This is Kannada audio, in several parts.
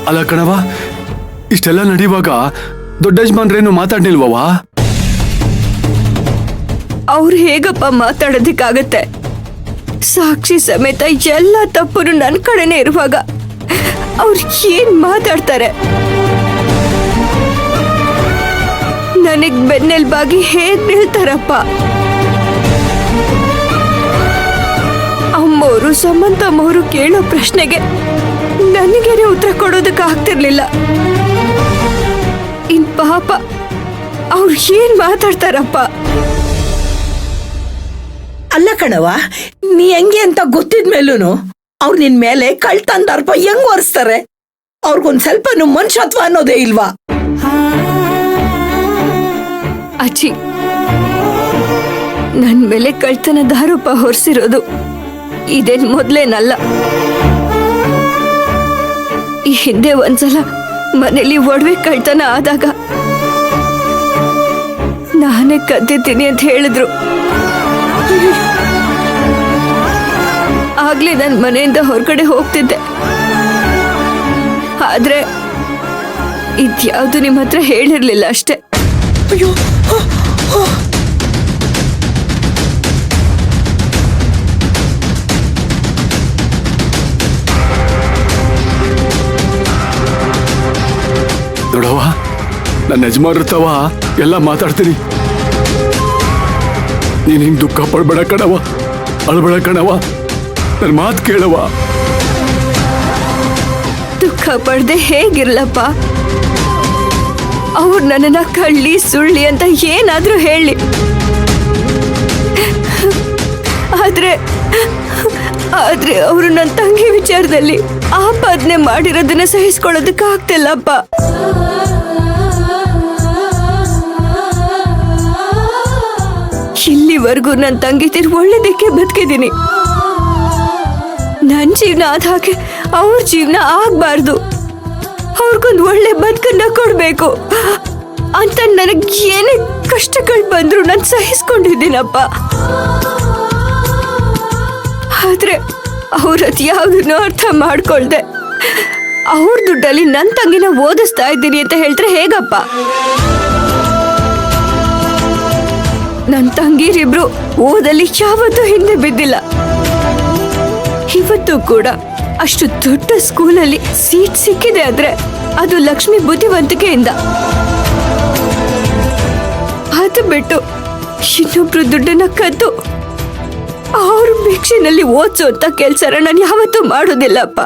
ಅಲ್ಲ ಕಣವ, ಇಷ್ಟೆಲ್ಲ ನಡೆಯುವಾಗ ದೊಡ್ಡ ಯಜಮಾನ್ರೇನು ಮಾತಾಡ್ಲಿಲ್ವವ? ಅವ್ರು ಹೇಗಪ್ಪ ಮಾತಾಡೋದಿಕ್ಕಾಗತ್ತೆ? ಸಾಕ್ಷಿ ಸಮೇತ ಎಲ್ಲ ತಪ್ಪು ನನ್ನ ಕಡೆನೆ ಇರುವಾಗ ಅವ್ರು ಏನ್ ಮಾತಾಡ್ತಾರೆ? ನನಗ್ ಬೆನ್ನೆಲ್ಬಾಗಿ ಹೇಗ್ ನಿಲ್ತಾರಪ್ಪ? ಅಮ್ಮೋರು ಸಮಂತಮ್ಮವರು ಕೇಳೋ ಪ್ರಶ್ನೆಗೆ ನನಗೇನೆ ಉತ್ತರ ಕೊಡೋದಕ್ಕೆ ಆಗ್ತಿರ್ಲಿಲ್ಲ. ಇನ್ ಪಾಪ ಅವ್ರು ಏನ್ ಮಾತಾಡ್ತಾರಪ್ಪ? ಅಲ್ಲ ಕಣವ, ನೀ ಹೆಂಗೆ ಅಂತ ಗೊತ್ತಿದ್ಮೇಲೂ ಅವ್ರು ನಿನ್ ಮೇಲೆ ಕಳ್ತಂದಾರ್ಪ ಹೆಂಗ್ ಒರೆಸ್ತಾರೆ? ಅವ್ರಿಗೊಂದ್ ಸ್ವಲ್ಪನು ಮನುಷ್ಯತ್ವ ಅನ್ನೋದೇ ಇಲ್ವಾ? ಅಜ್ಜಿ, ನನ್ ಮೇಲೆ ಕಳ್ತನದ ಆರೋಪ ಹೊರಿಸಿರೋದು ಇದೇನ್ ಮೊದ್ಲೇನಲ್ಲ. ಈ ಹಿಂದೆ ಒಂದ್ಸಲ ಮನೇಲಿ ಒಡವೆ ಕಳ್ತನ ಆದಾಗ ನಾನೇ ಕದ್ದಿದ್ದೀನಿ ಅಂತ ಹೇಳಿದ್ರು. ಆಗ್ಲೇ ನನ್ ಮನೆಯಿಂದ ಹೊರಗಡೆ ಹೋಗ್ತಿದ್ದೆ. ಆದ್ರೆ ಇದ್ಯಾವುದು ನಿಮ್ಮ ಹತ್ರ ಹೇಳಿರ್ಲಿಲ್ಲ ಅಷ್ಟೇ. ಅಯ್ಯೋ, ನೋಡವ, ನನ್ನ ಯಜಮಾನಿರ್ತಾವ ಎಲ್ಲ ಮಾತಾಡ್ತೀನಿ. ನೀನ್ ಹಿಂಗ್ ದುಃಖ ಪಡ್ಬೇಡ ಕಣವ, ಅಳ್ಬೇಡ ಕಣವ, ನನ್ನ ಮಾತು ಕೇಳವ. ದುಃಖ ಪಡ್ದೆ ಹೇಗಿರ್ಲಪ್ಪ? ಅವ್ರು ನನ್ನನ್ನ ಕಳ್ಳಿ ಸುಳ್ಳಿ ಅಂತ ಏನಾದ್ರೂ ಹೇಳಿ, ಆದ್ರೆ ಅವರು ನನ್ನ ತಂಗಿ ವಿಚಾರದಲ್ಲಿ ಆಪಾದನೆ ಮಾಡಿರೋದನ್ನ ಸಹಿಸ್ಕೊಳ್ಳೋದಕ್ಕೆ ಆಗ್ತಿಲ್ಲಪ್ಪ. ಇಲ್ಲಿವರೆಗೂ ನನ್ನ ತಂಗಿ ತೀರ್ ಒಳ್ಳೇದಕ್ಕೆ ಬದುಕಿದ್ದೀನಿ. ನನ್ನ ಜೀವನ ಆದ ಹಾಗೆ ಅವ್ರ ಜೀವನ ಆಗ್ಬಾರ್ದು. ಅವ್ರಿಗೊಂದು ಒಳ್ಳೆ ಬದುಕನ್ನ ಕೊಡ್ಬೇಕು ಅಂತ ನನಗ್ ಏನೇ ಕಷ್ಟಗಳು ಬಂದ್ರು ನಾನು ಸಹಿಸ್ಕೊಂಡಿದ್ದೀನಪ್ಪ. ಆದ್ರೆ ಅವ್ರದ್ ಯಾವ್ದನ್ನು ಅರ್ಥ ಮಾಡ್ಕೊಳ್ದೆ ಅವ್ರ ದುಡ್ಡಲ್ಲಿ ನನ್ನ ತಂಗಿನ ಓದಿಸ್ತಾ ಇದ್ದೀನಿ ಅಂತ ಹೇಳ್ತಾರೆ ಹೇಗಪ್ಪ? ನನ್ನ ತಂಗಿರಿಬ್ರು ಓದಲ್ಲಿ ಯಾವತ್ತೂ ಹಿಂದೆ ಬಿದ್ದಿಲ್ಲ. ಇವತ್ತು ಕೂಡ ಅಷ್ಟು ದೊಡ್ಡ ಸ್ಕೂಲಲ್ಲಿ ಸೀಟ್ ಸಿಕ್ಕಿದೆ ಅಂದ್ರೆ ಅದು ಲಕ್ಷ್ಮಿ ಬುದ್ಧಿವಂತಿಕೆಯಿಂದ. ಅದು ಬಿಟ್ಟು ಇನ್ನೊಬ್ರು ದುಡ್ಡನ್ನ ಕದ್ದು ಅವ್ರ ಭಿಕ್ಷೆನಲ್ಲಿ ಓದಿಸೋ ಅಂತ ಕೆಲ್ಸನ ನಾನು ಯಾವತ್ತೂ ಮಾಡೋದಿಲ್ಲಪ್ಪ.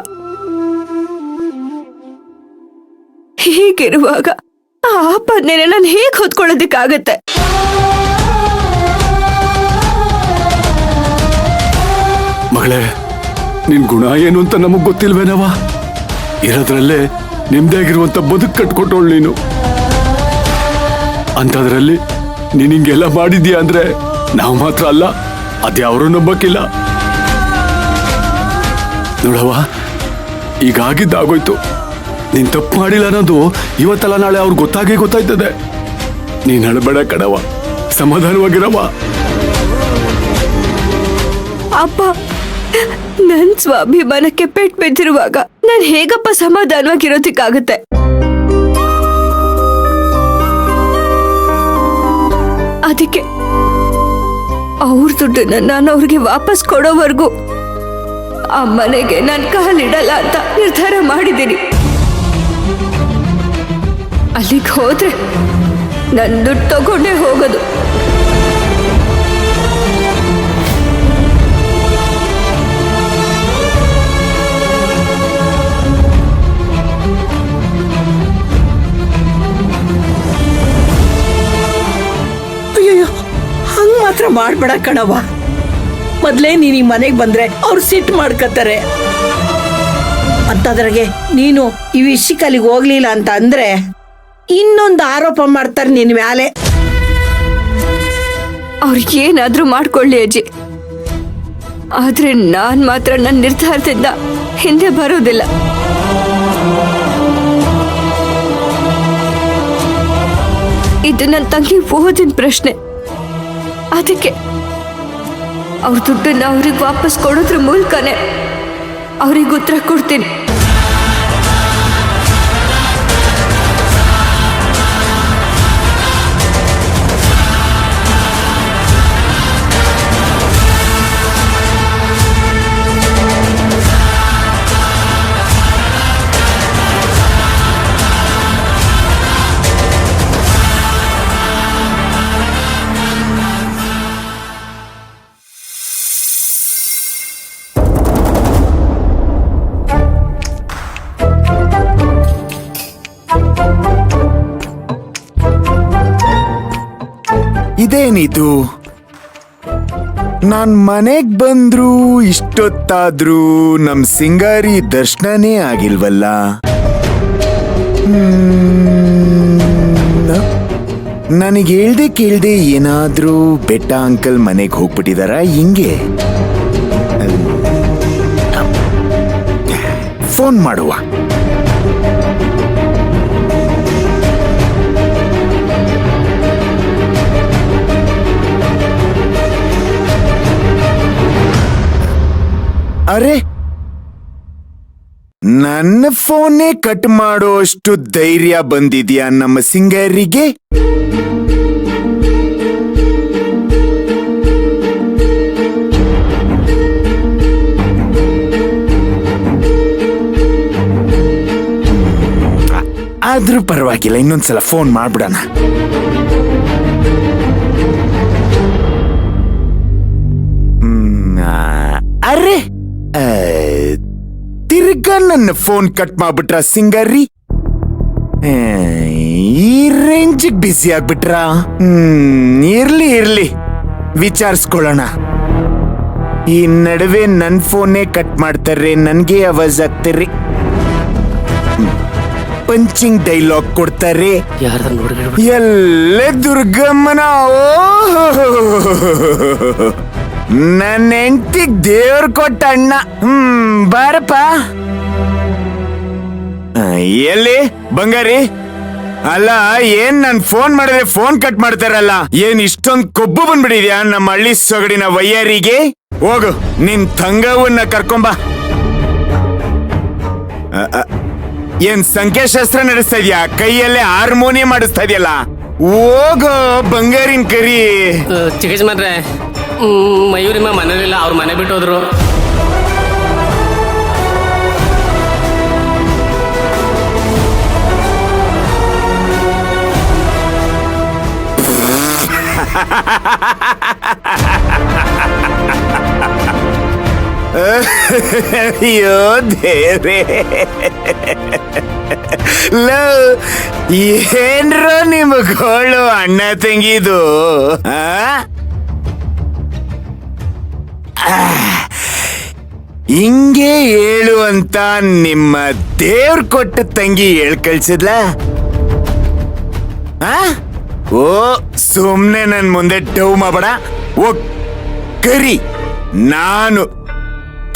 ಹೀಗಿರುವಾಗ ಆ ಆಪಾದನೆನ ನಾನು ಹೇಗೆ ಹೊತ್ಕೊಳ್ಳೋದಿಕ್ಕಾಗತ್ತೆ? ಮಗಳೇ, ನಿನ್ ಗುಣ ಏನು ಅಂತ ನಮಗ್ ಗೊತ್ತಿಲ್ವೇನವ? ಇರೋದ್ರಲ್ಲೇ ನಿಮ್ದೇ ಆಗಿರುವಂತ ಬದುಕು ಕಟ್ಕೊಟ್ಟೋಳು ನೀನು. ಅಂಥದ್ರಲ್ಲಿ ನೀನ್ ಹಿಂಗೆಲ್ಲ ಮಾಡಿದ್ಯಾ ಅಂದ್ರೆ ನಾವು ಮಾತ್ರ ಅಲ್ಲ, ಅದ್ಯಾವರು ನಂಬಕ್ಕಿಲ್ಲ. ನೋಡವ, ಈಗಾಗಿದ್ದಾಗೋಯ್ತು. ನೀನ್ ತಪ್ಪು ಮಾಡಿಲ್ಲ ಅನ್ನೋದು ಇವತ್ತಲ್ಲ ನಾಳೆ ಅವ್ರಿಗೆ ಗೊತ್ತಾಯ್ತದೆ. ನೀನ್ ಅಳಬೇಡ ಕಣವ, ಸಮಾಧಾನವಾಗಿರವ. ಅಪ್ಪ, ನನ್ ಸ್ವಾಭಿಮಾನಕ್ಕೆ ಪೆಟ್ಟು ಬಿದ್ದಿರುವಾಗ ನಾನು ಹೇಗಪ್ಪ ಸಮಾಧಾನವಾಗಿರೋದಕ್ಕಾಗತ್ತೆ? ಅದಕ್ಕೆ ಅವ್ರ ದುಡ್ಡನ್ನ ನಾನು ಅವ್ರಿಗೆ ವಾಪಸ್ ಕೊಡೋವರೆಗೂ ಆ ಮನೆಗೆ ನಾನು ಕಾಲಿಡಲ್ಲ ಅಂತ ನಿರ್ಧಾರ ಮಾಡಿದ್ದೀನಿ. ಅಲ್ಲಿಗೆ ಹೋದ್ರೆ ನನ್ನ ದುಡ್ಡು ತಗೊಂಡೇ ಹೋಗೋದು. ಅಯ್ಯೋ, ಹಂಗ್ ಮಾತ್ರ ಮಾಡ್ಬೇಡ ಕಣವ. ಮೊದ್ಲೇ ನೀನ್ ಈ ಮನೆಗ್ ಬಂದ್ರೆ ಅವ್ರು ಸಿಟ್ಟು ಮಾಡ್ಕತ್ತಾರೆ. ಅಂತದ್ರಾಗೆ ನೀನು ಈ ವಿಷಯಕ್ಕೆ ಅಲ್ಲಿಗೆ ಹೋಗ್ಲಿಲ್ಲ ಅಂತ ಅಂದ್ರೆ ಇನ್ನೊಂದು ಆರೋಪ ಮಾಡ್ತಾರೆ ನಿನ್ ಮ್ಯಾಲೆ. ಅವ್ರಿಗೆ ಏನಾದ್ರೂ ಮಾಡ್ಕೊಳ್ಳಿ ಅಜ್ಜಿ, ಆದ್ರೆ ನಾನ್ ಮಾತ್ರ ನನ್ನ ನಿರ್ಧಾರದಿಂದ ಹಿಂದೆ ಬರೋದಿಲ್ಲ. ಇದು ನನ್ನ ತಂಗಿ ಓದಿನ ಪ್ರಶ್ನೆ. ಅದಕ್ಕೆ ಅವ್ರ ದುಡ್ಡನ್ನ ಅವ್ರಿಗೆ ವಾಪಸ್ ಕೊಡೋದ್ರ ಮೂಲಕನೇ ಅವ್ರಿಗೆ ಉತ್ತರ ಕೊಡ್ತೀನಿ. ಇದೇನಿದು? ನಾನ್ ಮನೆಗ್ ಬಂದ್ರು ಇಷ್ಟೊತ್ತಾದ್ರೂ ನಮ್ ಸಿಂಗಾರಿ ದರ್ಶನನೇ ಆಗಿಲ್ವಲ್ಲ. ನನಗೆ ಹೇಳ್ದೆ ಕೇಳ್ದೆ ಏನಾದ್ರೂ ಬೆಟ್ಟ ಅಂಕಲ್ ಮನೆಗೆ ಹೋಗ್ಬಿಟ್ಟಿದಾರ ಹಿಂಗೆ? ಫೋನ್ ಮಾಡುವ. ಅರೆ, ನನ್ನ ಫೋನೇ ಕಟ್ ಮಾಡೋಷ್ಟು ಧೈರ್ಯ ಬಂದಿದ್ಯಾ ನಮ್ಮ ಸಿಂಗರಿಗೆ? ಆದ್ರೂ ಪರವಾಗಿಲ್ಲ, ಇನ್ನೊಂದ್ಸಲ ಫೋನ್ ಮಾಡ್ಬಿಡೋಣ. ಅರೆ, ತಿರ್ಗಾ ನನ್ನ ಫೋನ್ ಕಟ್ ಮಾಡ್ಬಿಟ್ರ ಸಿಂಗರಿ? ಈ ರೇಂಜ್ ಬಿಸಿ ಆಗ್ಬಿಟ್ರ? ಇರ್ಲಿ ಇರ್ಲಿ, ವಿಚಾರಿಸ್ಕೊಳ್ಳೋಣ. ಈ ನಡುವೆ ನನ್ ಫೋನೇ ಕಟ್ ಮಾಡ್ತಾರೆ, ನನ್ಗೆ ಆವಾಜ್ ಆಗ್ತಾರೆ, ಪಂಚಿಂಗ್ ಡೈಲಾಗ್ ಕೊಡ್ತಾರೆ. ಎಲ್ಲೇ ದುರ್ಗಮ್ಮನ ನನ್ನ ಹೆಂಡತಿಗ್ ದೇವ್ರ ಕೊಟ್ಟ ಅಣ್ಣ. ಬಾರಪ್ಪ. ಎಲ್ಲಿ ಬಂಗಾರಿ? ಅಲ್ಲ, ಏನ್ ನನ್ ಫೋನ್ ಮಾಡಿದ್ರೆ ಫೋನ್ ಕಟ್ ಮಾಡ್ತಾರಲ್ಲ, ಏನ್ ಇಷ್ಟೊಂದ್ ಕೊಬ್ಬು ಬಂದ್ಬಿಡಿದ್ಯಾ ನಮ್ಮ ಹಳ್ಳಿ ಸೊಗಡಿನ ವಯ್ಯಾರಿಗೆ? ಹೋಗು, ನಿನ್ ತಂಗವನ್ನ ಕರ್ಕೊಂಬ. ಏನ್ ಸಂಖ್ಯಾಶಾಸ್ತ್ರ ನಡೆಸ್ತಾ ಇದ್ಯಾ? ಕೈಯಲ್ಲೇ ಹಾರ್ಮೋನಿಯಂ ಮಾಡಿಸ್ತಾ ಇದೆಯಲ್ಲ, ಹೋಗೋ ಬಂಗಾರಿನ ಕರಿ. ಚಿಕ್ಕಜ್ಮಾನ್ರೆ, ಮಯೂರಿಮ್ಮ ಮನೇಲಿಲ್ಲ, ಅವ್ರ ಮನೆ ಬಿಟ್ಟು ಹೋದ್ರು. ಅಯ್ಯೋ ದೇವ್ರೇ, ಏನ್ರೋ ನಿಮ್ಗೋಳು ಅಣ್ಣ ತಂಗಿದು? ಹಿಂಗೆ ಹೇಳು ಅಂತ ನಿಮ್ಮ ದೇವ್ರ ಕೊಟ್ಟ ತಂಗಿ ಹೇಳ್ ಕಳ್ಸಿದ್ಲ? ಓ, ಸುಮ್ನೆ ನನ್ ಮುಂದೆ ಡವ್ ಮಾಡಬೇಡ. ಓ ಕರಿ, ನಾನು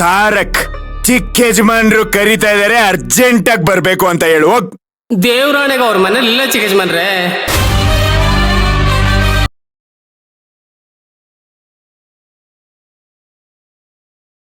ತಾರಕ್ ಚಿಕ್ಕ ಯಜಮಾನ್ರು ಕರಿತಾ ಇದಾರೆ, ಅರ್ಜೆಂಟ್ ಆಗಿ ಬರ್ಬೇಕು ಅಂತ ಹೇಳು. ಹೋಗ್. ದೇವ್ರಾಣೆಗೆ ಅವ್ರ ಮನೇಲಿ ಇಲ್ಲ ಚಿಕ್ಕಜ್ಮಾನ್ರೆ.